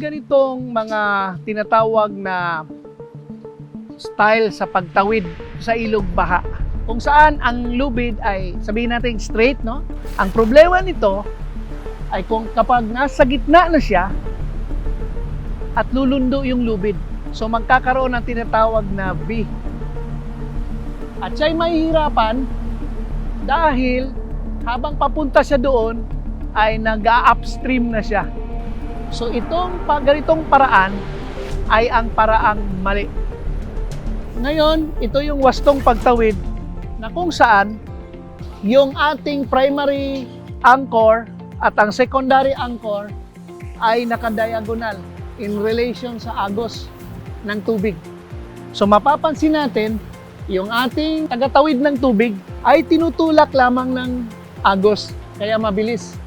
ganitong mga tinatawag na style sa pagtawid sa ilog baha, kung saan ang lubid ay sabihin natin straight, no? Ang problema nito ay kung kapag nasa gitna na siya at lulundo yung lubid, so magkakaroon ng tinatawag na V. At siya'y mahihirapan dahil habang papunta siya doon ay nag-upstream na siya. So itong ganitong paraan ay ang paraang mali. Ngayon, ito yung wastong pagtawid na kung saan yung ating primary anchor at ang secondary anchor ay nakadiagonal in relation sa agos ng tubig. So mapapansin natin, yung ating tagatawid ng tubig ay tinutulak lamang ng agos, kaya mabilis.